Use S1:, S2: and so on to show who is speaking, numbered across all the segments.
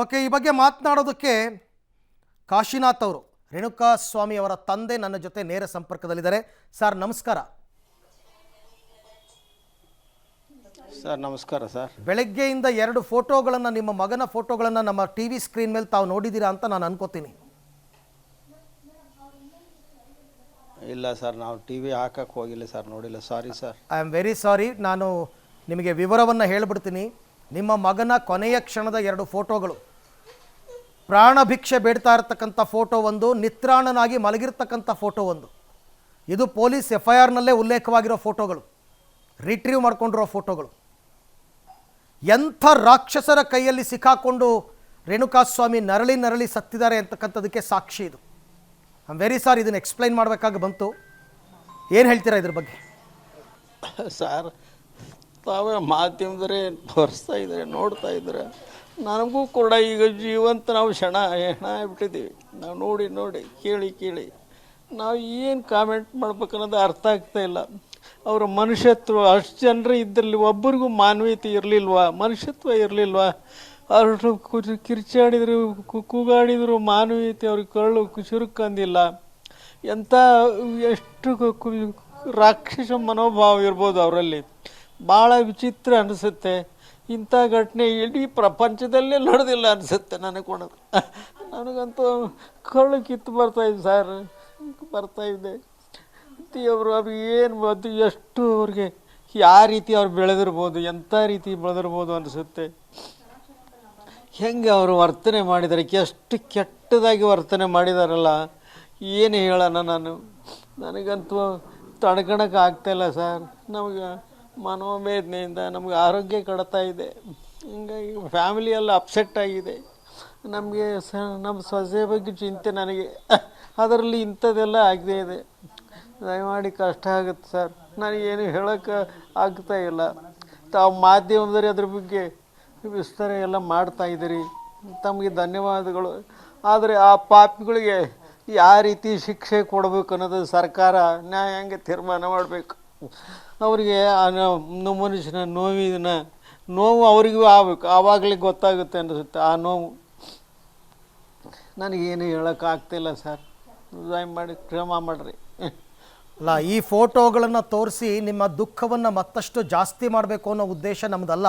S1: Okay, ಈ ಬಗ್ಗೆ ಮಾತನಾಡೋದಕ್ಕೆ ಕಾಶಿನಾಥ್ ಅವರು, ರೇಣುಕಾ ಸ್ವಾಮಿ ಅವರ ತಂದೆ ನನ್ನ ಜೊತೆ ನೇರ ಸಂಪರ್ಕದಲ್ಲಿದ್ದಾರೆ. ಸರ್ ನಮಸ್ಕಾರ.
S2: ಸರ್ ನಮಸ್ಕಾರ ಸರ್.
S1: ಬೆಳಗ್ಗೆಯಿಂದ ಎರಡು ಫೋಟೋಗಳನ್ನು, ನಿಮ್ಮ ಮಗನ ಫೋಟೋಗಳನ್ನು ನಮ್ಮ ಟಿ ವಿ ಸ್ಕ್ರೀನ್ ಮೇಲೆ ತಾವು ನೋಡಿದ್ದೀರಾ ಅಂತ ನಾನು ಅನ್ಕೋತೀನಿ.
S2: ಇಲ್ಲ ಸರ್, ನಾವು ಟಿ ವಿ ಹಾಕಕ್ಕೆ ಹೋಗಿಲ್ಲ ಸರ್, ನೋಡಿಲ್ಲ. Sorry sir.
S1: I am very sorry. ನಾನು ನಿಮಗೆ ವಿವರವನ್ನು ಹೇಳಿಬಿಡ್ತೀನಿ. ನಿಮ್ಮ ಮಗನ ಕೊನೆಯ ಕ್ಷಣದ ಎರಡು ಫೋಟೋಗಳು, ಪ್ರಾಣ ಭಿಕ್ಷೆ ಬೇಡ್ತಾ ಇರತಕ್ಕಂಥ ಫೋಟೋ ಒಂದು, ನಿತ್ರಾಣನಾಗಿ ಮಲಗಿರ್ತಕ್ಕಂಥ ಫೋಟೋ ಒಂದು. ಇದು ಪೊಲೀಸ್ FIR ನಲ್ಲೇ ಉಲ್ಲೇಖವಾಗಿರೋ ಫೋಟೋಗಳು, ರಿಟ್ರೀವ್ ಮಾಡ್ಕೊಂಡಿರೋ ಫೋಟೋಗಳು. ಎಂಥ ರಾಕ್ಷಸರ ಕೈಯಲ್ಲಿ ಸಿಕ್ಕಾಕೊಂಡು ರೇಣುಕಾಸ್ವಾಮಿ ನರಳಿ ಸತ್ತಿದ್ದಾರೆ ಅಂತಕ್ಕಂಥದಕ್ಕೆ ಸಾಕ್ಷಿ ಇದು. ಐ ಆಮ್ ವೆರಿ ಸಾರಿ, ಇದನ್ನು ಎಕ್ಸ್ಪ್ಲೈನ್ ಮಾಡಬೇಕಾಗಿ ಬಂತು. ಏನು ಹೇಳ್ತೀರಾ ಇದ್ರ ಬಗ್ಗೆ?
S2: ಸರ್, ತಾವೇ ಮಾಧ್ಯಮದರೆ ತೋರಿಸ್ತಾ ಇದ್ದಾರೆ, ನೋಡ್ತಾ ಇದ್ದಾರೆ. ನನಗೂ ಕೂಡ ಈಗ ಜೀವಂತ ನಾವು ಹೆಣ ಆಗ್ಬಿಟ್ಟಿದ್ದೀವಿ. ನಾವು ನೋಡಿ ಕೇಳಿ ನಾವು ಏನು ಕಾಮೆಂಟ್ ಮಾಡ್ಬೇಕನ್ನೋದು ಅರ್ಥ ಆಗ್ತಾ ಇಲ್ಲ. ಅವರ ಮನುಷ್ಯತ್ವ, ಅಷ್ಟು ಜನರು ಇದ್ರಲ್ಲಿ ಒಬ್ಬರಿಗೂ ಮಾನವೀಯತೆ ಇರಲಿಲ್ವಾ, ಮನುಷ್ಯತ್ವ ಇರಲಿಲ್ವಾ? ಅಷ್ಟು ಕಿರ್ಚಾಡಿದ್ರು, ಕೂಗಾಡಿದ್ರು, ಮಾನವೀಯತೆ ಅವ್ರಿಗೆ ಕಳ್ಳು ಚುರುಕಂದಿಲ್ಲ. ಎಂಥ ಎಷ್ಟು ರಾಕ್ಷಸ ಮನೋಭಾವ ಇರ್ಬೋದು ಅವರಲ್ಲಿ. ಭಾಳ ವಿಚಿತ್ರ ಅನಿಸುತ್ತೆ. ಇಂಥ ಘಟನೆ ಇಡೀ ಪ್ರಪಂಚದಲ್ಲೇ ನಡೆದಿಲ್ಲ ಅನಿಸುತ್ತೆ ನನಗಂತೂ ಕಳ್ಳು ಕಿತ್ತು ಬರ್ತಾಯಿದೆ ಸರ್, ಬರ್ತಾಯಿದೆ. ಅವರು ಏನು ಅದು ಎಷ್ಟು ಅವ್ರಿಗೆ ಯಾವ ರೀತಿ ಅವ್ರು ಬೆಳೆದಿರ್ಬೋದು, ಎಂಥ ರೀತಿ ಬೆಳೆದಿರ್ಬೋದು ಅನಿಸುತ್ತೆ. ಹೆಂಗೆ ಅವರು ವರ್ತನೆ ಮಾಡಿದ್ದಾರೆ, ಎಷ್ಟು ಕೆಟ್ಟದಾಗಿ ವರ್ತನೆ ಮಾಡಿದಾರಲ್ಲ, ಏನು ಹೇಳೋಣ ನಾನು. ನನಗಂತೂ ತಡ್ಕೊಳಕ್ಕೆ ಆಗ್ತಾಯಿಲ್ಲ ಸರ್. ನಮಗೆ ಮನೋವೇದನೆಯಿಂದ ನಮಗೆ ಆರೋಗ್ಯ ಕೆಡ್ತಾ ಇದೆ. ಹಿಂಗಾಗಿ ಫ್ಯಾಮಿಲಿಯೆಲ್ಲ ಅಪ್ಸೆಟ್ ಆಗಿದೆ. ನಮಗೆ ನಮ್ಮ ಸೊಸೆ ಬಗ್ಗೆ ಚಿಂತೆ ನನಗೆ. ಅದರಲ್ಲಿ ಇಂಥದ್ದೆಲ್ಲ ಆಗದೇ ಇದೆ. ದಯಮಾಡಿ ಕಷ್ಟ ಆಗುತ್ತೆ ಸರ್. ನನಗೇನು ಹೇಳೋಕ್ಕೆ ಆಗ್ತಾಯಿಲ್ಲ. ತಾವು ಮಾಧ್ಯಮದಲ್ಲಿ ಅದ್ರ ಬಗ್ಗೆ ವಿಸ್ತಾರ ಎಲ್ಲ ಮಾಡ್ತಾಯಿದ್ದೀರಿ, ತಮಗೆ ಧನ್ಯವಾದಗಳು. ಆದರೆ ಆ ಪಾಪಿಗಳಿಗೆ ಯಾವ ರೀತಿ ಶಿಕ್ಷೆ ಕೊಡಬೇಕು ಅನ್ನೋದು ಸರ್ಕಾರ ನ್ಯಾಯಾಂಗ ತೀರ್ಮಾನ ಮಾಡಬೇಕು. ಅವರಿಗೆ ಮನುಷ್ಯನ ನೋವು ಅವರಿಗೂ ಆಗಬೇಕು, ಆವಾಗಲೇ ಗೊತ್ತಾಗುತ್ತೆ ಅನಿಸುತ್ತೆ ಆ ನೋವು. ನನಗೇನು ಹೇಳೋಕ್ಕಾಗ್ತಿಲ್ಲ ಸರ್, ದಯಮಾಡಿ ಕ್ಷಮ ಮಾಡಿರಿ.
S1: ಅಲ್ಲ, ಈ ಫೋಟೋಗಳನ್ನು ತೋರಿಸಿ ನಿಮ್ಮ ದುಃಖವನ್ನು ಮತ್ತಷ್ಟು ಜಾಸ್ತಿ ಮಾಡಬೇಕು ಅನ್ನೋ ಉದ್ದೇಶ ನಮ್ಮದಲ್ಲ.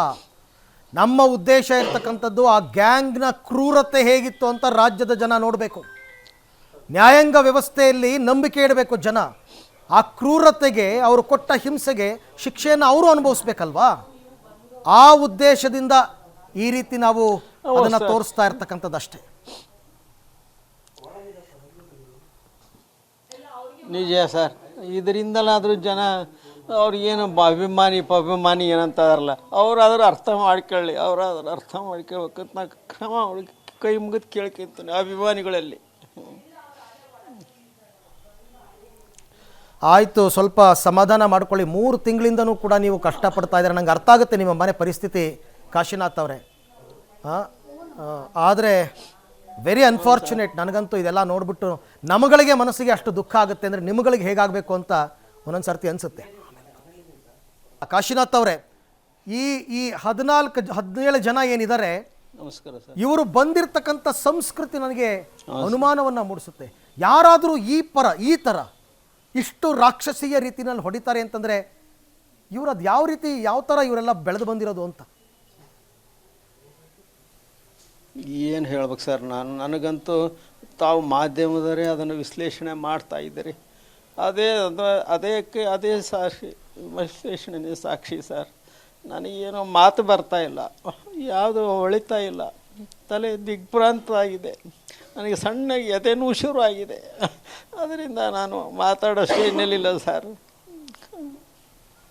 S1: ನಮ್ಮ ಉದ್ದೇಶ ಇರ್ತಕ್ಕಂಥದ್ದು ಆ ಗ್ಯಾಂಗ್ನ ಕ್ರೂರತೆ ಹೇಗಿತ್ತು ಅಂತ ರಾಜ್ಯದ ಜನ ನೋಡಬೇಕು. ನ್ಯಾಯಾಂಗ ವ್ಯವಸ್ಥೆಯಲ್ಲಿ ನಂಬಿಕೆ ಇಡಬೇಕು ಜನ. ಆ ಕ್ರೂರತೆಗೆ, ಅವರು ಕೊಟ್ಟ ಹಿಂಸೆಗೆ ಶಿಕ್ಷೆಯನ್ನು ಅವರು ಅನುಭವಿಸ್ಬೇಕಲ್ವಾ? ಆ ಉದ್ದೇಶದಿಂದ ಈ ರೀತಿ ನಾವು ಅದನ್ನು ತೋರಿಸ್ತಾ ಇರ್ತಕ್ಕಂಥದ್ದು ಅಷ್ಟೇ.
S2: ನಿಜ ಸರ್. ಇದರಿಂದಲಾದರೂ ಜನ ಅವ್ರಿಗೇನು ಅಭಿಮಾನಿ ಏನಂತಾರಲ್ಲ, ಅವರಾದ್ರೂ ಅರ್ಥ ಮಾಡ್ಕೊಳ್ಳಿ. ಅವರಾದ್ರೂ ಅರ್ಥ ಮಾಡ್ಕೊಳ್ಬೇಕಂತ ನಾ ಕ್ರಮ ಕೈ ಮುಗಿದು ಕೇಳ್ಕೊತೀನಿ ಅಭಿಮಾನಿಗಳಲ್ಲಿ.
S1: ಆಯಿತು, ಸ್ವಲ್ಪ ಸಮಾಧಾನ ಮಾಡ್ಕೊಳ್ಳಿ. 3 ತಿಂಗಳಿಂದನೂ ಕೂಡ ನೀವು ಕಷ್ಟಪಡ್ತಾ ಇದ್ದಾರೆ. ನಂಗೆ ಅರ್ಥ ಆಗುತ್ತೆ ನಿಮ್ಮ ಮನೆ ಪರಿಸ್ಥಿತಿ ಕಾಶಿನಾಥ್ ಅವರೇ. ಆದರೆ ವೆರಿ ಅನ್ಫಾರ್ಚುನೇಟ್. ನನಗಂತೂ ಇದೆಲ್ಲ ನೋಡಿಬಿಟ್ಟು ನಮಗಳಿಗೆ ಮನಸ್ಸಿಗೆ ಅಷ್ಟು ದುಃಖ ಆಗುತ್ತೆ ಅಂದರೆ ನಿಮಗಳಿಗೆ ಹೇಗಾಗಬೇಕು ಅಂತ ಒಂದೊಂದು ಸರ್ತಿ ಅನಿಸುತ್ತೆ. ಕಾಶಿನಾಥ್ ಅವರೇ, ಈ 14-17 ಜನ ಏನಿದ್ದಾರೆ,
S2: ನಮಸ್ಕಾರ ಸರ್,
S1: ಇವರು ಬಂದಿರತಕ್ಕಂಥ ಸಂಸ್ಕೃತಿ ನನಗೆ ಅನುಮಾನವನ್ನು ಮೂಡಿಸುತ್ತೆ. ಯಾರಾದರೂ ಈ ಥರ ಇಷ್ಟು ರಾಕ್ಷಸೀಯ ರೀತಿಯಲ್ಲಿ ಹೊಡಿತಾರೆ ಅಂತಂದರೆ ಇವರು ಅದು ಯಾವ ಥರ ಇವರೆಲ್ಲ ಬೆಳೆದು ಬಂದಿರೋದು ಅಂತ
S2: ಏನು ಹೇಳ್ಬೇಕು ಸರ್. ನನಗಂತೂ ತಾವು ಮಾಧ್ಯಮದವರೇ ಅದನ್ನು ವಿಶ್ಲೇಷಣೆ ಮಾಡ್ತಾ ಇದ್ದೀರಿ. ಅದೇ ಸಾಕ್ಷಿ, ವಿಶ್ಲೇಷಣೆ ಸಾಕ್ಷಿ ಸರ್. ನನಗೇನೋ ಮಾತು ಬರ್ತಾ ಇಲ್ಲ, ಯಾವುದು ಹೊಳಿತಾ ಇಲ್ಲ, ತಲೆ ದಿಗ್ಭ್ರಾಂತವಾಗಿದೆ. ನನಗೆ ಸಣ್ಣ ಎದೆನೂ ಶುರು ಆಗಿದೆ. ಅದರಿಂದ ನಾನು ಮಾತಾಡೋ ಸ್ಟೇಜ್ನಲ್ಲಿಲ್ಲ ಸರ್.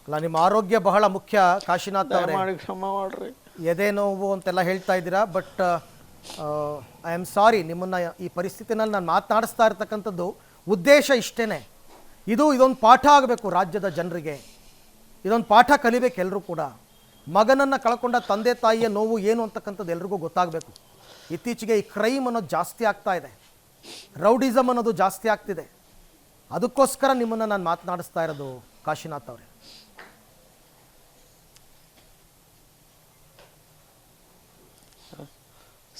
S1: ಅಲ್ಲ, ನಿಮ್ಮ ಆರೋಗ್ಯ ಬಹಳ ಮುಖ್ಯ ಕಾಶಿನಾಥ್ ಅವರೇ.
S2: ಮಾಡಿ ಕ್ಷಮ ಮಾಡ್ರಿ.
S1: ಎದೆ ನೋವು ಅಂತೆಲ್ಲ ಹೇಳ್ತಾ ಇದ್ದೀರಾ, ಬಟ್ ಐ ಆಮ್ ಸಾರಿ. ನಿಮ್ಮನ್ನು ಈ ಪರಿಸ್ಥಿತಿನಲ್ಲಿ ನಾನು ಮಾತನಾಡಿಸ್ತಾ ಇರ್ತಕ್ಕಂಥದ್ದು ಉದ್ದೇಶ ಇಷ್ಟೇ. ಇದೊಂದು ಪಾಠ ಆಗಬೇಕು ರಾಜ್ಯದ ಜನರಿಗೆ. ಇದೊಂದು ಪಾಠ ಕಲಿಬೇಕು ಎಲ್ಲರೂ ಕೂಡ. ಮಗನನ್ನು ಕಳ್ಕೊಂಡ ತಂದೆ ತಾಯಿಯ ನೋವು ಏನು ಅಂತಕ್ಕಂಥದ್ದು ಎಲ್ರಿಗೂ ಗೊತ್ತಾಗಬೇಕು. ಇತ್ತೀಚೆಗೆ ಈ ಕ್ರೈಮ್ ಅನ್ನೋದು ಜಾಸ್ತಿ ಆಗ್ತಾ ಇದೆ, ರೌಡಿಸಮ್ ಅನ್ನೋದು ಜಾಸ್ತಿ ಆಗ್ತಿದೆ. ಅದಕ್ಕೋಸ್ಕರ ನಿಮ್ಮನ್ನು ನಾನು ಮಾತನಾಡಿಸ್ತಾ ಇರೋದು ಕಾಶಿನಾಥ್ ಅವರೇ.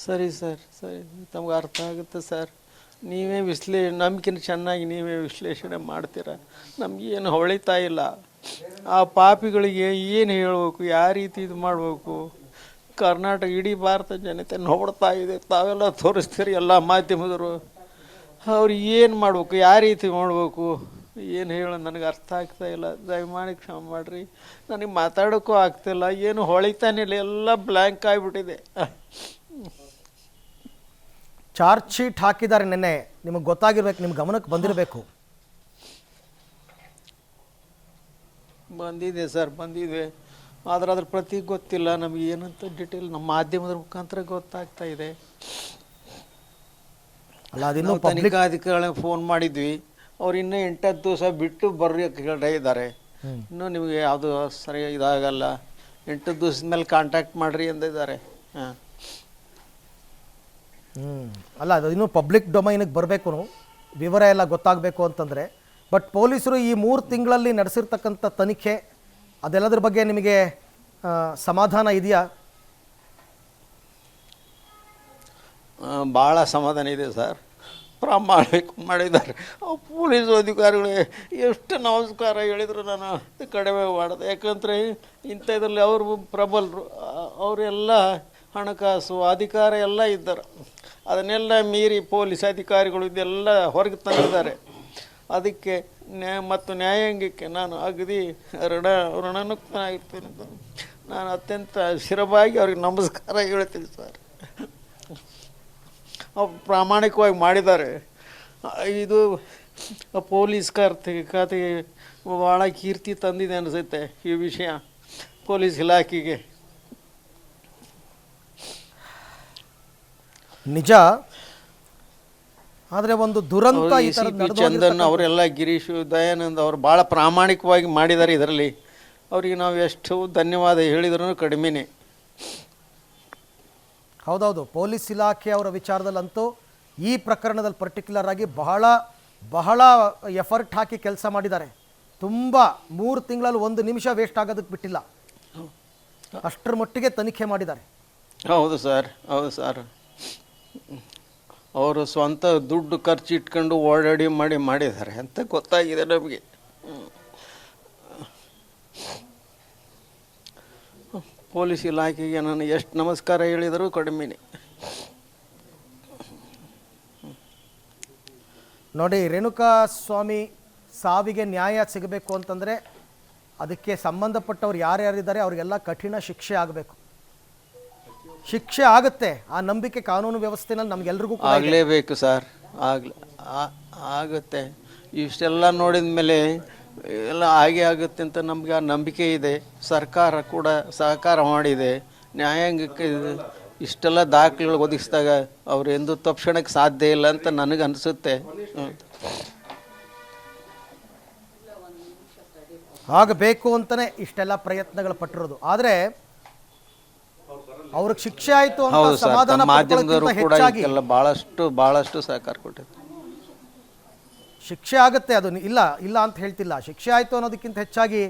S2: ಸರಿ ಸರ್, ಸರಿ, ತಮ್ಗೆ ಅರ್ಥ ಆಗುತ್ತೆ ಸರ್. ನೀವೇ ನಮ್ಗಿಂತ ಚೆನ್ನಾಗಿ ನೀವೇ ವಿಶ್ಲೇಷಣೆ ಮಾಡ್ತೀರ. ನಮಗೇನು ಹೊಳಿತಾ ಇಲ್ಲ. ಆ ಪಾಪಿಗಳಿಗೆ ಏನು ಹೇಳಬೇಕು, ಯಾವ ರೀತಿ ಇದು ಮಾಡಬೇಕು. ಕರ್ನಾಟಕ ಇಡೀ ಭಾರತ ಜನತೆ ನೋಡ್ತಾ ಇದೆ, ತಾವೆಲ್ಲ ತೋರಿಸ್ತೀರಿ ಎಲ್ಲ ಮಾಧ್ಯಮದವರು. ಅವ್ರು ಏನು ಮಾಡಬೇಕು, ಯಾವ ರೀತಿ ಮಾಡಬೇಕು, ಏನು ಹೇಳೋ ನನಗೆ ಅರ್ಥ ಆಗ್ತಾ ಇಲ್ಲ. ದಯಮಾಡಿ ಕ್ಷಮೆ ಮಾಡಿರಿ. ನನಗೆ ಮಾತಾಡೋಕ್ಕೂ ಆಗ್ತಿಲ್ಲ, ಏನು ಹೊಳಿತಾನೆ ಇಲ್ಲ, ಎಲ್ಲ ಬ್ಲ್ಯಾಂಕ್ ಆಗಿಬಿಟ್ಟಿದೆ.
S1: ಚಾರ್ಜ್ ಶೀಟ್ ಹಾಕಿದ್ದಾರೆ ನಿನ್ನೆ, ನಿಮಗೆ ಗೊತ್ತಾಗಿರ್ಬೇಕು, ನಿಮ್ಮ ಗಮನಕ್ಕೆ ಬಂದಿರಬೇಕು.
S2: ಬಂದಿದೆ ಸರ್, ಬಂದಿದೆ. ಆದ್ರೆ ಅದ್ರ ಪ್ರತಿ ಗೊತ್ತಿಲ್ಲ ನಮಗೆ ಏನಂತ ಡೀಟೇಲ್ ನಮ್ಮ ಮಾಧ್ಯಮದ ಮುಖಾಂತರ ಗೊತ್ತಾಗ್ತಾ ಇದೆ.
S1: ಅಲ್ಲ, ಅದಿನ್ನೂ
S2: ತನಿಖಾಧಿಕಾರಿಗಳಿಗೆ ಫೋನ್ ಮಾಡಿದ್ವಿ. ಅವ್ರು ಇನ್ನೂ 8 ದಿವಸ ಬಿಟ್ಟು ಬರ್ರಿ ಇದ್ದಾರೆ. ಇನ್ನೂ ನಿಮಗೆ ಯಾವುದು ಸರಿ ಇದಾಗಲ್ಲ, 8 ದಿವಸದ ಮೇಲೆ ಕಾಂಟ್ಯಾಕ್ಟ್ ಮಾಡಿರಿ ಅಂದಿದ್ದಾರೆ. ಹಾಂ,
S1: ಅಲ್ಲ, ಅದು ಇನ್ನೂ ಪಬ್ಲಿಕ್ ಡೊಮೈನಿಗೆ ಬರಬೇಕು, ವಿವರ ಎಲ್ಲ ಗೊತ್ತಾಗಬೇಕು ಅಂತಂದರೆ. ಬಟ್ ಪೊಲೀಸರು ಈ 3 ತಿಂಗಳಲ್ಲಿ ನಡೆಸಿರ್ತಕ್ಕಂಥ ತನಿಖೆ ಅದೆಲ್ಲದ್ರ ಬಗ್ಗೆ ನಿಮಗೆ ಸಮಾಧಾನ ಇದೆಯಾ?
S2: ಭಾಳ ಸಮಾಧಾನ ಇದೆ ಸರ್. ಪ್ರಾಮಾಣಿಕ ಮಾಡಿದ್ದಾರೆ. ಪೊಲೀಸ್ ಅಧಿಕಾರಿಗಳು ಎಷ್ಟು ನಮಸ್ಕಾರ ಹೇಳಿದ್ರು ನಾನು ಕಡಿಮೆ ಮಾಡಿದೆ. ಯಾಕಂದರೆ ಇಂಥದ್ರಲ್ಲಿ ಅವರು ಪ್ರಬಲರು, ಅವರೆಲ್ಲ ಹಣಕಾಸು ಅಧಿಕಾರ ಎಲ್ಲ ಇದ್ದಾರೆ. ಅದನ್ನೆಲ್ಲ ಮೀರಿ ಪೊಲೀಸ್ ಅಧಿಕಾರಿಗಳು ಇದೆಲ್ಲ ಹೊರಗೆ ತಂದಿದ್ದಾರೆ. ಅದಕ್ಕೆ ಮತ್ತು ನ್ಯಾಯಾಂಗಕ್ಕೆ ನಾನು ಅಗದಿ ಋಣನುಕ್ತನಾಗಿರ್ತೀನಿ ಅಂತ ನಾನು ಅತ್ಯಂತ ಶಿರವಾಗಿ ಅವ್ರಿಗೆ ನಮಸ್ಕಾರ ಹೇಳ್ತೀನಿ ಸರ್. ಅವ್ರು ಪ್ರಾಮಾಣಿಕವಾಗಿ ಮಾಡಿದ್ದಾರೆ. ಇದು ಪೊಲೀಸ್ ಖಾತೆಗೆ ಭಾಳ ಕೀರ್ತಿ ತಂದಿದೆ ಅನಿಸುತ್ತೆ ಈ ವಿಷಯ ಪೊಲೀಸ್ ಇಲಾಖೆಗೆ.
S1: ನಿಜ. ಆದರೆ ಒಂದು ದುರಂತ
S2: ಚಂದನ್ ಅವರೆಲ್ಲ, ಗಿರೀಶ್, ದಯಾನಂದ್ ಅವರು ಭಾಳ ಪ್ರಾಮಾಣಿಕವಾಗಿ ಮಾಡಿದ್ದಾರೆ. ಇದರಲ್ಲಿ ಅವರಿಗೆ ನಾವು ಎಷ್ಟು ಧನ್ಯವಾದ ಹೇಳಿದ್ರೂ ಕಡಿಮೆನೇ.
S1: ಹೌದೌದು, ಪೊಲೀಸ್ ಇಲಾಖೆ ಅವರ ವಿಚಾರದಲ್ಲಂತೂ ಈ ಪ್ರಕರಣದಲ್ಲಿ ಪರ್ಟಿಕ್ಯುಲರ್ ಆಗಿ ಬಹಳ ಬಹಳ ಎಫರ್ಟ್ ಹಾಕಿ ಕೆಲಸ ಮಾಡಿದ್ದಾರೆ. ತುಂಬ 3 ತಿಂಗಳಲ್ಲಿ 1 ನಿಮಿಷ ವೇಸ್ಟ್ ಆಗೋದಕ್ಕೆ ಬಿಟ್ಟಿಲ್ಲ, ಅಷ್ಟರ ಮಟ್ಟಿಗೆ ತನಿಖೆ ಮಾಡಿದ್ದಾರೆ.
S2: ಹೌದು ಸರ್, ಹೌದು ಸರ್. ಅವರು ಸ್ವಂತ ದುಡ್ಡು ಖರ್ಚು ಇಟ್ಕೊಂಡು ಓಡಾಡಿ ಮಾಡಿದ್ದಾರೆ ಅಂತ ಗೊತ್ತಾಗಿದೆ ನಮಗೆ. ಪೊಲೀಸ್ ಇಲಾಖೆಗೆ ನಾನು ಎಷ್ಟು ನಮಸ್ಕಾರ ಹೇಳಿದರೂ ಕಡಿಮೆನೆ.
S1: ನೋಡಿ, ರೇಣುಕಾ ಸ್ವಾಮಿ ಸಾವಿಗೆ ನ್ಯಾಯ ಸಿಗಬೇಕು ಅಂತಂದರೆ ಅದಕ್ಕೆ ಸಂಬಂಧಪಟ್ಟವ್ರು ಯಾರ್ಯಾರಿದ್ದಾರೆ ಅವರಿಗೆಲ್ಲ ಕಠಿಣ ಶಿಕ್ಷೆ ಆಗಬೇಕು. ಶಿಕ್ಷೆ ಆಗುತ್ತೆ, ಆ ನಂಬಿಕೆ ಕಾನೂನು ವ್ಯವಸ್ಥೆನಲ್ಲಿ ನಮಗೆಲ್ರಿಗೂ
S2: ಆಗಲೇಬೇಕು ಸರ್. ಆಗುತ್ತೆ. ಇಷ್ಟೆಲ್ಲ ನೋಡಿದ ಮೇಲೆ ಎಲ್ಲ ಹಾಗೆ ಆಗುತ್ತೆ ಅಂತ ನಮಗೆ ಆ ನಂಬಿಕೆ ಇದೆ. ಸರ್ಕಾರ ಕೂಡ ಸಹಕಾರ ಮಾಡಿದೆ. ನ್ಯಾಯಾಂಗಕ್ಕೆ ಇಷ್ಟೆಲ್ಲ ದಾಖಲೆಗಳು ಒದಗಿಸಿದಾಗ ಅವರು ಎಂದು ತಪ್ಪಿಸೋಣಕ್ಕೆ ಸಾಧ್ಯ ಇಲ್ಲ ಅಂತ ನನಗೆ ಅನಿಸುತ್ತೆ.
S1: ಆಗಬೇಕು ಅಂತಲೇ ಇಷ್ಟೆಲ್ಲ ಪ್ರಯತ್ನಗಳು ಪಟ್ಟಿರೋದು. ಆದರೆ ಅವ್ರಿಗೆ ಶಿಕ್ಷೆ ಆಯಿತು ಅಂತ ಸಮಾಧಾನ
S2: ಮಾಧ್ಯಮದವರು ಕೂಡ ಇದಕ್ಕೆಲ್ಲ ಭಾಳಷ್ಟು ಸಹಕಾರ ಕೊಟ್ಟಿದ್ದಾರೆ.
S1: ಶಿಕ್ಷೆ ಆಗುತ್ತೆ, ಅದು ಇಲ್ಲ ಅಂತ ಹೇಳ್ತಿಲ್ಲ. ಶಿಕ್ಷೆ ಆಯಿತು ಅನ್ನೋದಕ್ಕಿಂತ ಹೆಚ್ಚಾಗಿ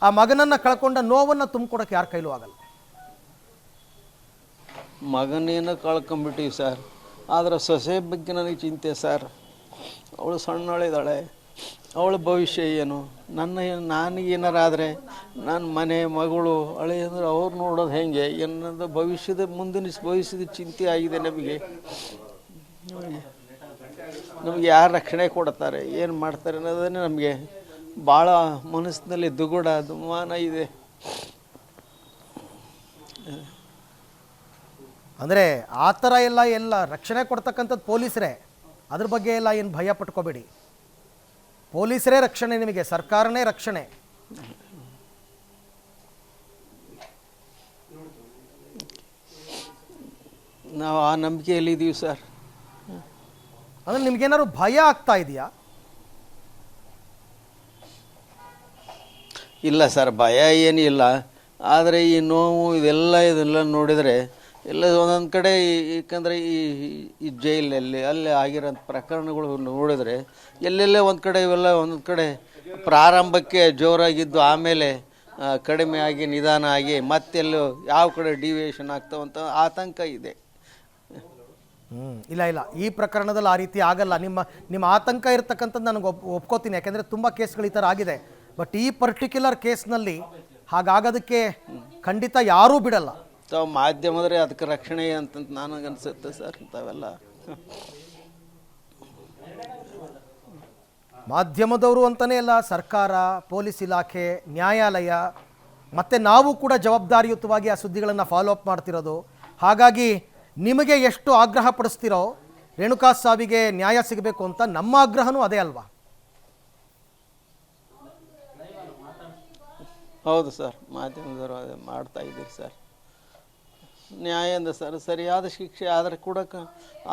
S1: ಆ ಮಗನನ್ನು ಕಳ್ಕೊಂಡ ನೋವನ್ನು ತುಂಬಿಕೊಡೋಕೆ ಯಾರ ಕೈಲೂ ಆಗಲ್ಲ.
S2: ಮಗನೇನೋ ಕಳ್ಕೊಂಬಿಟ್ಟಿವಿ ಸರ್. ಆದರೆ ಸೊಸೆ ಬಗ್ಗೆ ನನಗೆ ಚಿಂತೆ ಸರ್. ಅವಳು ಸಣ್ಣಳಿದ್ದಾಳೆ, ಅವಳ ಭವಿಷ್ಯ ಏನು, ನನಗೇನಾರ ಆದರೆ ನನ್ನ ಮನೆ ಮಗಳು ಹಳೆ ಅಂದ್ರೆ ಅವ್ರು ನೋಡೋದು ಹೆಂಗೆ ಏನದು ಮುಂದಿನ ಭವಿಷ್ಯದ ಚಿಂತೆ ಆಗಿದೆ ನಮಗೆ. ನಮಗೆ ಯಾರು ರಕ್ಷಣೆ ಕೊಡ್ತಾರೆ, ಏನು ಮಾಡ್ತಾರೆ ಅನ್ನೋದನ್ನೇ ನಮಗೆ ಭಾಳ ಮನಸ್ಸಿನಲ್ಲಿ ದುಮಾನ ಇದೆ.
S1: ಅಂದರೆ ಆ ಥರ ಎಲ್ಲ ರಕ್ಷಣೆ ಕೊಡ್ತಕ್ಕಂಥದ್ದು ಪೊಲೀಸರೇ. ಅದ್ರ ಬಗ್ಗೆ ಎಲ್ಲ ಏನು ಭಯ ಪಟ್ಕೋಬೇಡಿ. ಪೊಲೀಸರೇ ರಕ್ಷಣೆ, ನಿಮಗೆ ಸರ್ಕಾರನೇ ರಕ್ಷಣೆ.
S2: ನಾವು ಆ ನಂಬಿಕೆಯಲ್ಲಿ ಇದ್ದೀವಿ ಸರ್.
S1: ಅಂದರೆ ನಿಮ್ಗೇನಾದ್ರು ಭಯ ಆಗ್ತಾ ಇದೆಯಾ?
S2: ಇಲ್ಲ ಸರ್, ಭಯ ಏನಿಲ್ಲ. ಆದರೆ ಈ ನೋವು ಇದೆಲ್ಲ ನೋಡಿದರೆ ಎಲ್ಲ ಒಂದೊಂದು ಕಡೆ, ಏಕೆಂದರೆ ಈ ಜೈಲಲ್ಲಿ ಅಲ್ಲಿ ಆಗಿರೋಂಥ ಪ್ರಕರಣಗಳು ನೋಡಿದರೆ ಎಲ್ಲೆಲ್ಲೇ ಒಂದು ಕಡೆ ಇವೆಲ್ಲ ಒಂದೊಂದು ಕಡೆ ಪ್ರಾರಂಭಕ್ಕೆ ಜೋರಾಗಿದ್ದು ಆಮೇಲೆ ಕಡಿಮೆ ಆಗಿ ನಿಧಾನ ಆಗಿ ಮತ್ತೆಲ್ಲೋ ಯಾವ ಕಡೆ ಡಿವಿಯೇಷನ್ ಆಗ್ತಾವಂತ ಆತಂಕ ಇದೆ.
S1: ಇಲ್ಲ ಇಲ್ಲ, ಈ ಪ್ರಕರಣದಲ್ಲಿ ಆ ರೀತಿ ಆಗಲ್ಲ. ನಿಮ್ಮ ಆತಂಕ ಇರತಕ್ಕಂಥದ್ದು ನನಗೆ ಒಪ್ಕೋತೀನಿ, ಯಾಕೆಂದರೆ ತುಂಬ ಕೇಸ್ಗಳು ಈ ಥರ ಆಗಿದೆ. ಬಟ್ ಈ ಪರ್ಟಿಕ್ಯುಲರ್ ಕೇಸ್ನಲ್ಲಿ ಹಾಗಾಗೋದಕ್ಕೆ ಖಂಡಿತ ಯಾರೂ ಬಿಡಲ್ಲ.
S2: ತಾವು ಮಾಧ್ಯಮದ್ರೆ ಅದಕ್ಕೆ ರಕ್ಷಣೆ ಅಂತಂತ ನನಗನ್ಸುತ್ತೆ ಸರ್. ತಾವೆಲ್ಲ
S1: ಮಾಧ್ಯಮದವರು ಅಂತಲೇ ಅಲ್ಲ, ಸರ್ಕಾರ, ಪೊಲೀಸ್ ಇಲಾಖೆ, ನ್ಯಾಯಾಲಯ ಮತ್ತು ನಾವು ಕೂಡ ಜವಾಬ್ದಾರಿಯುತವಾಗಿ ಆ ಸುದ್ದಿಗಳನ್ನು ಫಾಲೋ ಅಪ್ ಮಾಡ್ತಿರೋದು. ಹಾಗಾಗಿ ನಿಮಗೆ ಎಷ್ಟು ಆಗ್ರಹ ಪಡಿಸ್ತಿರೋ ರೇಣುಕಾ ಸಾವಿಗೆ ನ್ಯಾಯ ಸಿಗಬೇಕು ಅಂತ, ನಮ್ಮ ಆಗ್ರಹನೂ ಅದೇ ಅಲ್ವಾ?
S2: ಹೌದು ಸರ್, ಮಾಧ್ಯಮದವರು ಅದೇ ಮಾಡ್ತಾ ಇದ್ದೀರಿ ಸರ್. ನ್ಯಾಯದಿಂದ ಸರ್ ಸರಿಯಾದ ಶಿಕ್ಷೆ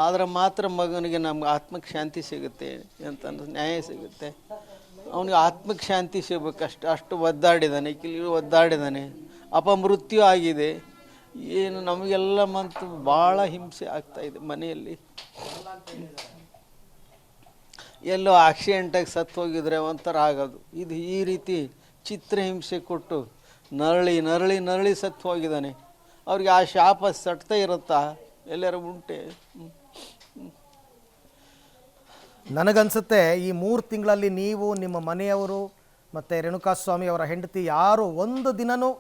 S2: ಆದರೆ ಮಾತ್ರ ಮಗನಿಗೆ ನಮ್ಗೆ ಆತ್ಮಕ್ಕೆ ಶಾಂತಿ ಸಿಗುತ್ತೆ ಅಂತಂದ್ರೆ ನ್ಯಾಯ ಸಿಗುತ್ತೆ. ಅವನಿಗೆ ಆತ್ಮಕ್ಕೆ ಶಾಂತಿ ಸಿಗ್ಬೇಕು. ಅಷ್ಟು ಒದ್ದಾಡಿದ್ದಾನೆ, ಒದ್ದಾಡಿದ್ದಾನೆ, ಅಪಮೃತ್ಯು ಆಗಿದೆ. ಏನು ನಮಗೆಲ್ಲ ಮತ್ತು ಭಾಳ ಹಿಂಸೆ ಆಗ್ತಾಯಿದೆ ಮನೆಯಲ್ಲಿ. ಎಲ್ಲೋ ಆಕ್ಸಿಡೆಂಟಾಗಿ ಸತ್ತು ಹೋಗಿದ್ರೆ ಒಂಥರ ಆಗೋದು. ಇದು ಈ ರೀತಿ ಚಿತ್ರಹಿಂಸೆ ಕೊಟ್ಟು ನರಳಿ ಸತ್ತು ಹೋಗಿದ್ದಾನೆ. ಅವ್ರಿಗೆ ಆ ಶಾಪ ಸಟ್ತಾ ಇರುತ್ತಾ ಎಲ್ಲರೂ ಉಂಟೆ?
S1: ನನಗನ್ಸುತ್ತೆ ಈ 3 ತಿಂಗಳಲ್ಲಿ ನೀವು, ನಿಮ್ಮ ಮನೆಯವರು ಮತ್ತು ರೇಣುಕಾಸ್ವಾಮಿ ಅವರ ಹೆಂಡತಿ ಯಾರು ಒಂದು ದಿನನೂ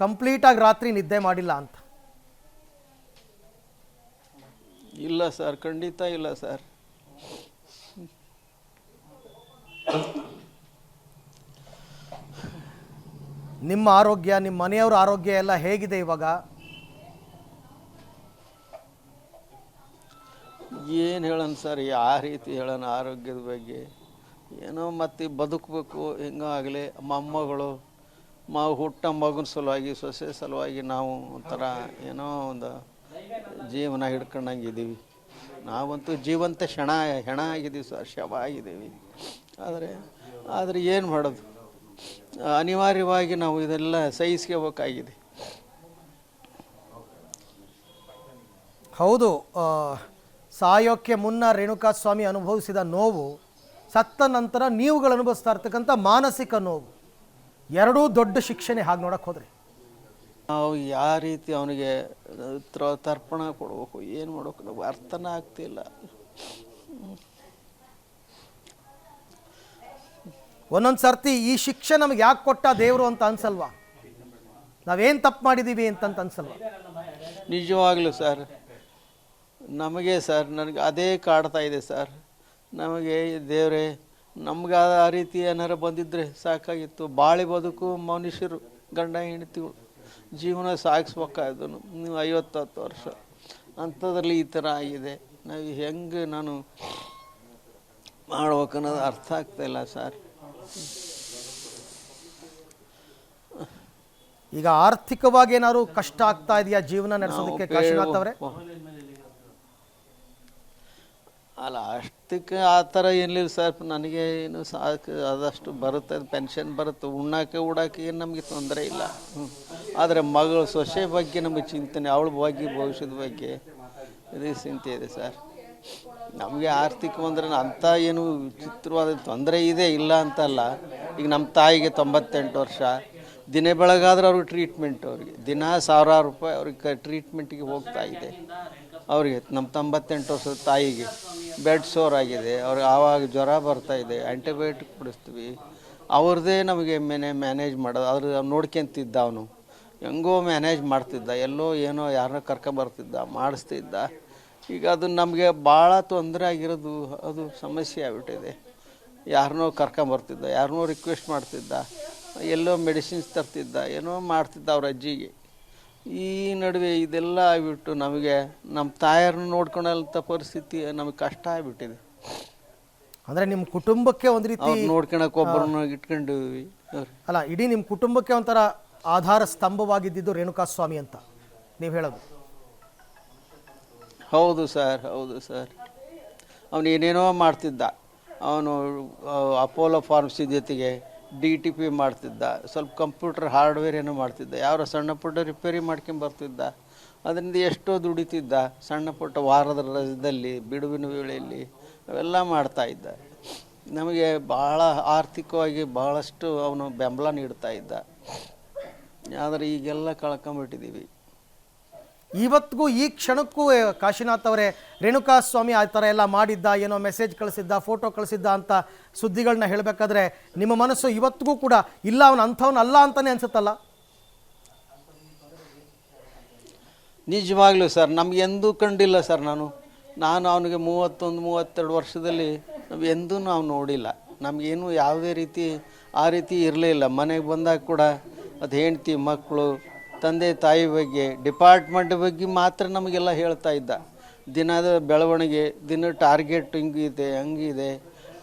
S1: ಕಂಪ್ಲೀಟಾಗಿ ರಾತ್ರಿ ನಿದ್ದೆ ಮಾಡಿಲ್ಲ ಅಂತ.
S2: ಇಲ್ಲ ಸರ್, ಖಂಡಿತ ಇಲ್ಲ ಸರ್.
S1: ನಿಮ್ಮ ಆರೋಗ್ಯ, ನಿಮ್ಮ ಮನೆಯವರ ಆರೋಗ್ಯ ಎಲ್ಲ ಹೇಗಿದೆ ಇವಾಗ?
S2: ಏನು ಹೇಳೋಣ ಸರ್, ಯಾವ ರೀತಿ ಹೇಳೋಣ ಆರೋಗ್ಯದ ಬಗ್ಗೆ? ಏನೋ ಮತ್ತೆ ಬದುಕಬೇಕು ಹೆಂಗೋ ಆಗಲಿ. ಮೊಮ್ಮಗಳು ಹುಟ್ಟ ಮಗನ ಸಲುವಾಗಿ, ಸೊಸೆ ಸಲುವಾಗಿ ನಾವು ಒಂಥರ ಏನೋ ಒಂದು ಜೀವನ ಹಿಡ್ಕೊಂಡಂಗಿದ್ದೀವಿ. ನಾವಂತೂ ಜೀವಂತ ಹೆಣ ಆಗಿದ್ದೀವಿ ಸರ್, ಶವ ಆಗಿದ್ದೀವಿ. ಆದರೆ ಏನು ಮಾಡೋದು, ಅನಿವಾರ್ಯವಾಗಿ ನಾವು ಇದೆಲ್ಲ ಸಹಿಸ್ಕೋಬೇಕಾಗಿದೆ.
S1: ಹೌದು, ಸಾಯೋಕ್ಕೆ ಮುನ್ನ ರೇಣುಕಾಸ್ವಾಮಿ ಅನುಭವಿಸಿದ ನೋವು, ಸತ್ತ ನಂತರ ನೀವುಗಳು ಅನುಭವಿಸ್ತಾ ಇರ್ತಕ್ಕಂಥ ಮಾನಸಿಕ ನೋವು, ಎರಡೂ ದೊಡ್ಡ ಶಿಕ್ಷಣೆ. ಹಾಗೆ ನೋಡಕ್ಕೆ ಹೋದರೆ
S2: ನಾವು ಯಾವ ರೀತಿ ಅವನಿಗೆ ತರ್ಪಣ ಕೊಡಬೇಕು, ಏನು ಮಾಡಬೇಕು ನಾವು ಅರ್ಥನೇ ಆಗ್ತಿಲ್ಲ.
S1: ಒಂದೊಂದು ಸರ್ತಿ ಈ ಶಿಕ್ಷೆ ನಮಗೆ ಯಾಕೆ ಕೊಟ್ಟ ದೇವರು ಅಂತ ಅನ್ಸಲ್ವಾ? ನಾವೇನು ತಪ್ಪು ಮಾಡಿದ್ದೀವಿ ಅಂತಂತ ಅನ್ಸಲ್ವಾ?
S2: ನಿಜವಾಗ್ಲೂ ಸರ್, ನಮಗೆ ಸರ್ ನನಗೆ ಅದೇ ಕಾಡ್ತಾ ಇದೆ ಸರ್. ನಮಗೆ ದೇವರೇ, ನಮ್ಗೆ ಆ ರೀತಿ ಏನಾರು ಬಂದಿದ್ದರೆ ಸಾಕಾಗಿತ್ತು. ಬಾಳಿ ಬದುಕು ಮನುಷ್ಯರು, ಗಂಡ ಹೆಂಡತಿಗಳು ಜೀವನ ಸಾಗಿಸ್ಬೇಕಾಯ್ತು. ನೀವು 50 ವರ್ಷ ಅಂಥದ್ರಲ್ಲಿ ಈ ಥರ ಆಗಿದೆ. ನಾವು ಹೆಂಗೆ ನಾನು ಮಾಡ್ಬೇಕನ್ನೋದು ಅರ್ಥ ಆಗ್ತಾಯಿಲ್ಲ ಸರ್.
S1: ಈಗ ಆರ್ಥಿಕವಾಗಿ ಏನಾದ್ರು ಕಷ್ಟ ಆಗ್ತಾ ಇದೆಯಾ ಜೀವನ ನಡೆಸೋದಕ್ಕೆ ಕಾಶಿನಾಥ್ ಅವರೇ?
S2: ಅಲ್ಲ, ಅಷ್ಟಕ್ಕೆ ಆ ಥರ ಏನಿಲ್ಲ ಸರ್. ನನಗೆ ಏನು ಸಾಕು, ಆದಷ್ಟು ಬರುತ್ತೆ, ಪೆನ್ಷನ್ ಬರುತ್ತೆ, ಉಣ್ಣಾಕೆ ಏನು ನಮಗೆ ತೊಂದರೆ ಇಲ್ಲ. ಆದರೆ ಮಗಳು ಸೊಸೆ ಬಗ್ಗೆ ನಮಗೆ ಚಿಂತನೆ, ಅವಳ ಬಗ್ಗೆ, ಭವಿಷ್ಯದ ಬಗ್ಗೆ ಇದೇ ಚಿಂತೆ ಇದೆ ಸರ್. ನಮಗೆ ಆರ್ಥಿಕ ಅಂದರೆ ಅಂಥ ಏನು ವಿಚಿತ್ರವಾದ ತೊಂದರೆ ಇದೆ, ಇಲ್ಲ ಅಂತಲ್ಲ. ಈಗ ನಮ್ಮ ತಾಯಿಗೆ 98 ವರ್ಷ, ದಿನ ಬೆಳಗಾದ್ರೆ ಅವ್ರಿಗೆ ಟ್ರೀಟ್ಮೆಂಟ್, ಅವ್ರಿಗೆ ದಿನ 1000 ರೂಪಾಯಿ ಅವ್ರಿಗೆ ಟ್ರೀಟ್ಮೆಂಟಿಗೆ ಹೋಗ್ತಾ ಇದೆ. ಅವರಿಗೆ ನಮ್ಮ 98 ವರ್ಷದ ತಾಯಿಗೆ ಬೆಡ್ ಸೋರ್ ಆಗಿದೆ. ಅವ್ರಿಗೆ ಆವಾಗ ಜ್ವರ ಬರ್ತಾಯಿದೆ, ಆ್ಯಂಟಿಬಯೋಟಿಕ್ ಕೊಡಿಸ್ತೀವಿ. ಅವ್ರದ್ದೇ ನಮಗೆ ಮ್ಯಾನೇಜ್ ಮಾಡೋದು. ಅವ್ರು ನೋಡ್ಕೊಂತಿದ್ದ, ಅವನು ಹೆಂಗೋ ಮ್ಯಾನೇಜ್ ಮಾಡ್ತಿದ್ದ, ಎಲ್ಲೋ ಏನೋ ಯಾರನ್ನೋ ಕರ್ಕೊಂಬರ್ತಿದ್ದ, ಮಾಡಿಸ್ತಿದ್ದ. ಈಗ ಅದು ನಮಗೆ ಭಾಳ ತೊಂದರೆ ಆಗಿರೋದು, ಅದು ಸಮಸ್ಯೆ ಆಗ್ಬಿಟ್ಟಿದೆ. ಯಾರನ್ನೋ ಕರ್ಕೊಂಬರ್ತಿದ್ದ, ಯಾರನ್ನೋ ರಿಕ್ವೆಸ್ಟ್ ಮಾಡ್ತಿದ್ದ, ಎಲ್ಲೋ ಮೆಡಿಸಿನ್ಸ್ ತರ್ತಿದ್ದ, ಏನೋ ಮಾಡ್ತಿದ್ದ ಅವ್ರ ಅಜ್ಜಿಗೆ. ಈ ನಡುವೆ ಇದೆಲ್ಲ ಆಗಿಬಿಟ್ಟು ನಮಗೆ ನಮ್ಮ ತಾಯರನ್ನು ನೋಡ್ಕೊಳ್ಳೋಂಥ ಪರಿಸ್ಥಿತಿ ನಮಗೆ ಕಷ್ಟ ಆಗಿಬಿಟ್ಟಿದೆ.
S1: ಅಂದರೆ ನಿಮ್ಮ ಕುಟುಂಬಕ್ಕೆ ಒಂದು ರೀತಿ
S2: ನೋಡ್ಕೊಳಕ್ಕೆ ಒಬ್ಬರನ್ನ ಇಟ್ಕೊಂಡಿವಿ.
S1: ಅಲ್ಲ, ಇಡೀ ನಿಮ್ಮ ಕುಟುಂಬಕ್ಕೆ ಒಂಥರ ಆಧಾರ ಸ್ತಂಭವಾಗಿದ್ದು ರೇಣುಕಾಸ್ವಾಮಿ ಅಂತ ನೀವು ಹೇಳೋದು?
S2: ಹೌದು ಸರ್, ಹೌದು ಸರ್. ಅವನು ಏನೇನೋ ಮಾಡ್ತಿದ್ದ. ಅವನು ಅಪೋಲೋ ಫಾರ್ಮಸಿ ಜೊತೆಗೆ DTP ಮಾಡ್ತಿದ್ದ, ಸ್ವಲ್ಪ ಕಂಪ್ಯೂಟರ್ ಹಾರ್ಡ್ವೇರ್ ಏನೋ ಮಾಡ್ತಿದ್ದ, ಯಾರೋ ಸಣ್ಣ ಪುಟ್ಟ ರಿಪೇರಿ ಮಾಡ್ಕೊಂಬರ್ತಿದ್ದ. ಅದರಿಂದ ಎಷ್ಟೋ ದುಡಿತಿದ್ದ, ಸಣ್ಣ ಪುಟ್ಟ ವಾರದ ರಜದಲ್ಲಿ, ಬಿಡುವಿನ ವೇಳೆಯಲ್ಲಿ ಅವೆಲ್ಲ ಮಾಡ್ತಾಯಿದ್ದ. ನಮಗೆ ಭಾಳ ಆರ್ಥಿಕವಾಗಿ ಭಾಳಷ್ಟು ಅವನು ಬೆಂಬಲ ನೀಡ್ತಾ ಇದ್ದ. ಆದರೆ ಈಗೆಲ್ಲ ಕಳ್ಕೊಂಬಿಟ್ಟಿದ್ದೀವಿ.
S1: ಇವತ್ತಿಗೂ ಈ ಕ್ಷಣಕ್ಕೂ ಕಾಶಿನಾಥ್ ಅವರೇ ರೇಣುಕಾಸ್ವಾಮಿ ಆ ಥರ ಎಲ್ಲ ಮಾಡಿದ್ದ, ಏನೋ ಮೆಸೇಜ್ ಕಳಿಸಿದ್ದ, ಫೋಟೋ ಕಳಿಸಿದ್ದ ಅಂತ ಸುದ್ದಿಗಳನ್ನ ಹೇಳಬೇಕಾದ್ರೆ ನಿಮ್ಮ ಮನಸ್ಸು ಇವತ್ತಿಗೂ ಕೂಡ ಇಲ್ಲ ಅವನು ಅಂಥವನಲ್ಲ ಅಂತಲೇ ಅನ್ಸುತ್ತಲ್ಲ?
S2: ನಿಜವಾಗ್ಲೂ ಸರ್ ನಮ್ಗೆ ಎಂದೂ ಕಂಡಿಲ್ಲ ಸರ್. ನಾನು ಅವನಿಗೆ 31-32 ವರ್ಷದಲ್ಲಿ ನಾವು ಎಂದೂ ನಾವು ನೋಡಿಲ್ಲ. ನಮಗೇನು ಯಾವುದೇ ರೀತಿ ಆ ರೀತಿ ಇರಲಿಲ್ಲ. ಮನೆಗೆ ಬಂದಾಗ ಕೂಡ ಅದು ಹೆಂಡ್ತಿ ಮಕ್ಕಳು ತಂದೆ ತಾಯಿ ಬಗ್ಗೆ ಡಿಪಾರ್ಟ್ಮೆಂಟ್ ಬಗ್ಗೆ ಮಾತ್ರ ನಮಗೆಲ್ಲ ಹೇಳ್ತಾ ಇದ್ದ. ದಿನದ ಬೆಳವಣಿಗೆ, ದಿನ ಟಾರ್ಗೆಟ್ ಹಿಂಗಿದೆ ಹಂಗಿದೆ.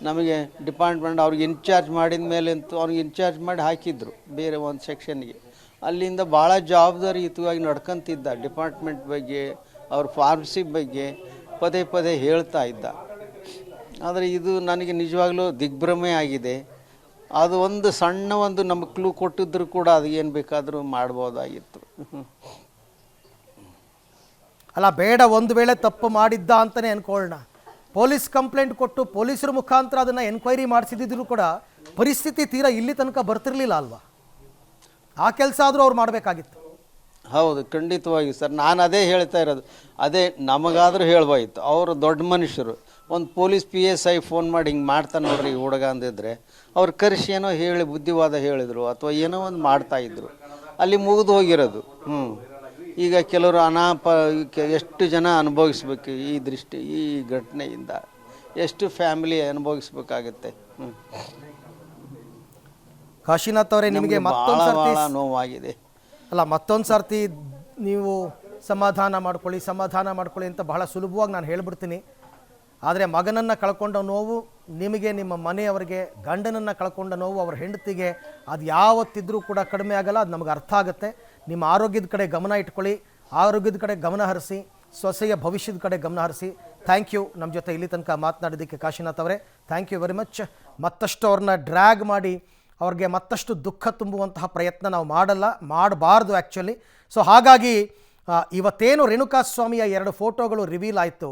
S2: ನಮಗೆ ಡಿಪಾರ್ಟ್ಮೆಂಟ್ ಅವ್ರಿಗೆ ಇನ್ಚಾರ್ಜ್ ಮಾಡಿದ ಮೇಲೆ ಅಂತೂ ಅವ್ರಿಗೆ ಇನ್ಚಾರ್ಜ್ ಮಾಡಿ ಹಾಕಿದ್ರು ಬೇರೆ ಒಂದು ಸೆಕ್ಷನ್ಗೆ. ಅಲ್ಲಿಂದ ಭಾಳ ಜವಾಬ್ದಾರಿಯುತವಾಗಿ ನಡ್ಕೊಂತಿದ್ದ. ಡಿಪಾರ್ಟ್ಮೆಂಟ್ ಬಗ್ಗೆ ಅವ್ರ ಫಾರ್ಮಸಿ ಬಗ್ಗೆ ಪದೇ ಪದೇ ಹೇಳ್ತಾ ಇದ್ದ. ಆದರೆ ಇದು ನನಗೆ ನಿಜವಾಗ್ಲೂ ದಿಗ್ಭ್ರಮೆ ಆಗಿದೆ. ಅದು ಒಂದು ಸಣ್ಣ ಒಂದು ನಮಗೆ ಕ್ಲೂ ಕೊಟ್ಟಿದ್ರು ಕೂಡ ಅದು ಏನು ಬೇಕಾದರೂ ಮಾಡ್ಬೋದಾಗಿತ್ತು.
S1: ಅಲ್ಲ, ಬೇಡ, ಒಂದು ವೇಳೆ ತಪ್ಪು ಮಾಡಿದ್ದ ಅಂತಲೇ ಅನ್ಕೊಳ್ಳೋಣ. ಪೊಲೀಸ್ ಕಂಪ್ಲೇಂಟ್ ಕೊಟ್ಟು ಪೊಲೀಸರ ಮುಖಾಂತರ ಅದನ್ನು ಎನ್ಕ್ವೈರಿ ಮಾಡಿಸಿದ್ರು ಕೂಡ ಪರಿಸ್ಥಿತಿ ತೀರಾ ಇಲ್ಲಿ ತನಕ ಬರ್ತಿರ್ಲಿಲ್ಲ ಅಲ್ವಾ? ಆ ಕೆಲಸ ಆದರೂ ಅವ್ರು ಮಾಡಬೇಕಾಗಿತ್ತು.
S2: ಹೌದು, ಖಂಡಿತವಾಗಿ ಸರ್. ನಾನು ಅದೇ ಹೇಳ್ತಾ ಇರೋದು. ಅದೇ ನಮಗಾದರೂ ಹೇಳ್ಬೋಯಿತ್ತು. ಅವರು ದೊಡ್ಡ ಮನುಷ್ಯರು. ಒಂದು ಪೊಲೀಸ್ PSI ಫೋನ್ ಮಾಡಿ ಹಿಂಗೆ ಮಾಡ್ತಾನೆ ನೋಡ್ರಿ ಈ ಹುಡುಗ ಅಂದಿದ್ರೆ ಅವ್ರು ಕರೆಸಿ ಏನೋ ಹೇಳಿ ಬುದ್ಧಿವಾದ ಹೇಳಿದರು ಅಥವಾ ಏನೋ ಒಂದು ಮಾಡ್ತಾಯಿದ್ರು. ಅಲ್ಲಿ ಮುಗಿದು ಹೋಗಿರೋದು. ಈಗ ಕೆಲವರು ಎಷ್ಟು ಜನ ಅನುಭವಿಸ್ಬೇಕು ಈ ಘಟನೆಯಿಂದ, ಎಷ್ಟು ಫ್ಯಾಮಿಲಿ ಅನುಭವಿಸ್ಬೇಕಾಗತ್ತೆ.
S1: ಕಾಶಿನಾಥ್ ಅವರೇ, ನಿಮಗೆ ಮತ್ತೊಂದು ಸರ್ತಿ
S2: ನೋವಾಗಿದೆ.
S1: ಅಲ್ಲ, ಮತ್ತೊಂದು ಸರ್ತಿ ನೀವು ಸಮಾಧಾನ ಮಾಡ್ಕೊಳ್ಳಿ ಅಂತ ಬಹಳ ಸುಲಭವಾಗಿ ನಾನು ಹೇಳ್ಬಿಡ್ತೀನಿ. ಆದರೆ ಮಗನನ್ನು ಕಳ್ಕೊಂಡ ನೋವು ನಿಮಗೆ, ನಿಮ್ಮ ಮನೆಯವರಿಗೆ, ಗಂಡನನ್ನು ಕಳ್ಕೊಂಡ ನೋವು ಅವ್ರ ಹೆಂಡತಿಗೆ ಅದು ಯಾವತ್ತಿದ್ರೂ ಕೂಡ ಕಡಿಮೆ ಆಗಲ್ಲ. ಅದು ನಮಗೆ ಅರ್ಥ ಆಗುತ್ತೆ. ನಿಮ್ಮ ಆರೋಗ್ಯದ ಕಡೆ ಗಮನ ಇಟ್ಕೊಳ್ಳಿ, ಆರೋಗ್ಯದ ಕಡೆ ಗಮನ ಹರಿಸಿ, ಸೊಸೆಯ ಭವಿಷ್ಯದ ಕಡೆ ಗಮನ ಹರಿಸಿ. ಥ್ಯಾಂಕ್ ಯು ನಮ್ಮ ಜೊತೆ ಇಲ್ಲಿ ತನಕ ಮಾತನಾಡಿದ್ದಕ್ಕೆ ಕಾಶಿನಾಥ್ ಅವರೇ. Thank you very much. ಮತ್ತಷ್ಟು ಅವ್ರನ್ನ ಡ್ರ್ಯಾಗ್ ಮಾಡಿ ಅವ್ರಿಗೆ ಮತ್ತಷ್ಟು ದುಃಖ ತುಂಬುವಂತಹ ಪ್ರಯತ್ನ ನಾವು ಮಾಡಬಾರ್ದು ಆ್ಯಕ್ಚುಲಿ. ಸೊ ಹಾಗಾಗಿ ಇವತ್ತೇನು ರೇಣುಕಾಸ್ವಾಮಿಯ 2 ಫೋಟೋಗಳು ರಿವೀಲ್ ಆಯಿತು,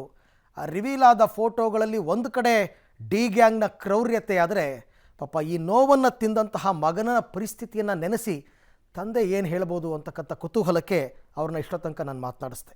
S1: ಆ ರಿವೀಲ್ ಆದ ಫೋಟೋಗಳಲ್ಲಿ ಒಂದು ಕಡೆ ಡಿ ಗ್ಯಾಂಗ್ನ ಕ್ರೌರ್ಯತೆ ಆದರೆ, ಪಾಪ ಈ ನೋವನ್ನು ತಿಂದಂತಹ ಮಗನ ಪರಿಸ್ಥಿತಿಯನ್ನು ನೆನೆಸಿ ತಂದೆ ಏನು ಹೇಳ್ಬೋದು ಅಂತಕ್ಕಂಥ ಕುತೂಹಲಕ್ಕೆ ಅವ್ರನ್ನ ಇಷ್ಟೋ ತನಕ ನಾನು ಮಾತನಾಡಿಸ್ದೆ.